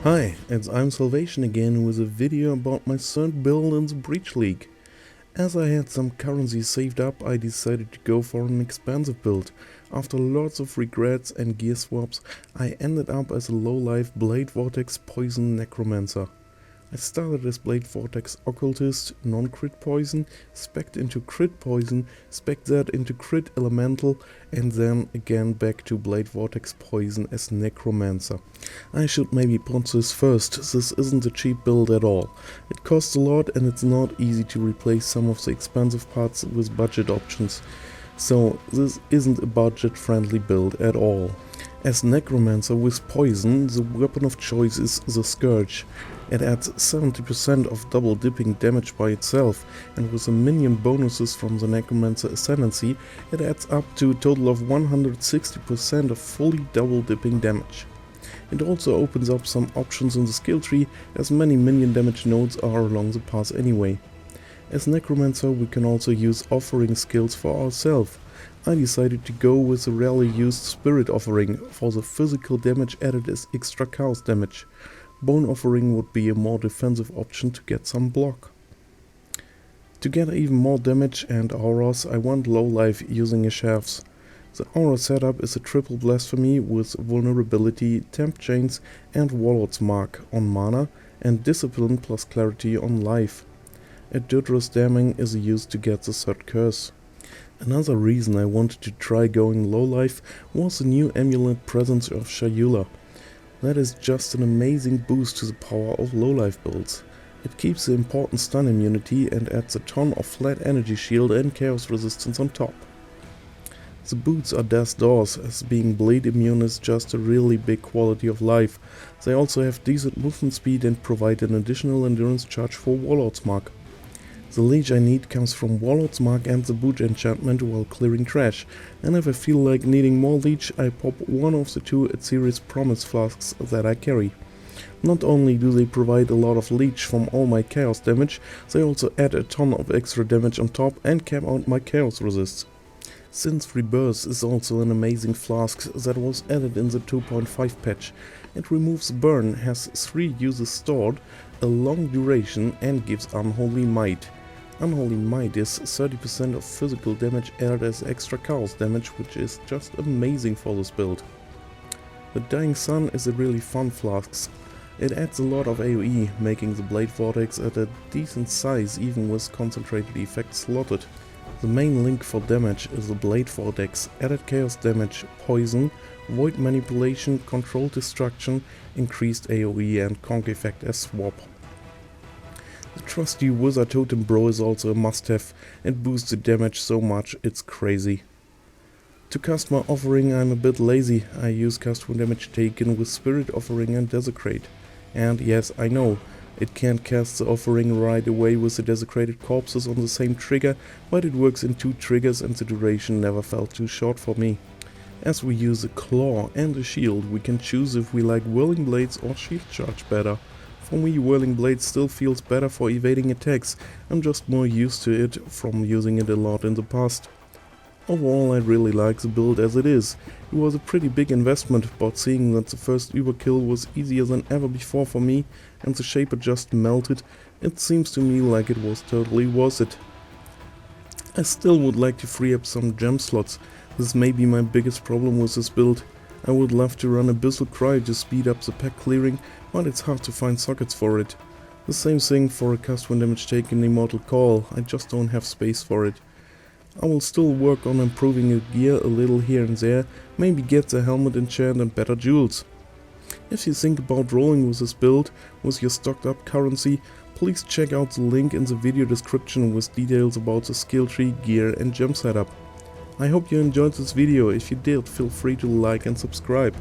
Hi, I'm Salvation again with a video about my third build in the Breach League. As I had some currency saved up, I decided to go for an expensive build. After lots of regrets and gear swaps, I ended up as a low-life Bladevortex Poison Necromancer. I started as Bladevortex Occultist, non-crit poison, spec'd into crit poison, spec'd that into crit elemental, and then again back to Bladevortex poison as Necromancer. I should maybe put this first, this isn't a cheap build at all. It costs a lot and it's not easy to replace some of the expensive parts with budget options. So this isn't a budget-friendly build at all. As Necromancer with poison, the weapon of choice is the Scourge. It adds 70% of double dipping damage by itself, and with the minion bonuses from the Necromancer Ascendancy, it adds up to a total of 160% of fully double dipping damage. It also opens up some options in the skill tree, as many minion damage nodes are along the path anyway. As Necromancer we can also use offering skills for ourselves. I decided to go with the rarely used Spirit Offering for the physical damage added as extra chaos damage. Bone Offering would be a more defensive option to get some block. To get even more damage and auras, I went low life using a Shafts. The aura setup is a triple blasphemy with vulnerability, temp chains and warlord's mark on mana and discipline plus clarity on life. A Dudrus damning is used to get the third curse. Another reason I wanted to try going low life was the new amulet presence of Shayula. That is just an amazing boost to the power of low life builds. It keeps the important stun immunity and adds a ton of flat energy shield and chaos resistance on top. The boots are death's doors, as being bleed immune is just a really big quality of life. They also have decent movement speed and provide an additional endurance charge for Warlord's Mark. The leech I need comes from Warlord's Mark and the boot enchantment while clearing trash, and if I feel like needing more leech, I pop one of the two Atziri's promise flasks that I carry. Not only do they provide a lot of leech from all my chaos damage, they also add a ton of extra damage on top and cap out my chaos resists. Since Rebirth is also an amazing flask that was added in the 2.5 patch. It removes burn, has 3 uses stored, a long duration and gives Unholy Might. Unholy Might is 30% of physical damage added as extra chaos damage, which is just amazing for this build. The Dying Sun is a really fun flask. It adds a lot of AoE, making the Bladevortex at a decent size even with concentrated effects slotted. The main link for damage is the Bladevortex, added chaos damage, poison, void manipulation, controlled destruction, increased AoE and conk effect as swap. The trusty Wizard Totem Bro is also a must-have and boosts the damage so much it's crazy. To cast my offering I'm a bit lazy. I use cast when damage taken with Spirit Offering and Desecrate. And yes, I know, it can't cast the offering right away with the desecrated corpses on the same trigger, but it works in 2 triggers and the duration never felt too short for me. As we use a claw and a shield, we can choose if we like Whirling Blades or Shield Charge better. For me, Whirling Blades still feels better for evading attacks. I'm just more used to it from using it a lot in the past. Overall, I really like the build as it is. It was a pretty big investment, but seeing that the first Uberkill was easier than ever before for me and the Shaper just melted, it seems to me like it was totally worth it. I still would like to free up some gem slots. This may be my biggest problem with this build. I would love to run Abyssal Cry to speed up the pack clearing, but it's hard to find sockets for it. The same thing for a cast when damage taken Immortal Call, I just don't have space for it. I will still work on improving the gear a little here and there, maybe get the helmet enchant and better jewels. If you think about rolling with this build with your stocked up currency, please check out the link in the video description with details about the skill tree, gear and gem setup. I hope you enjoyed this video. If you did, feel free to like and subscribe.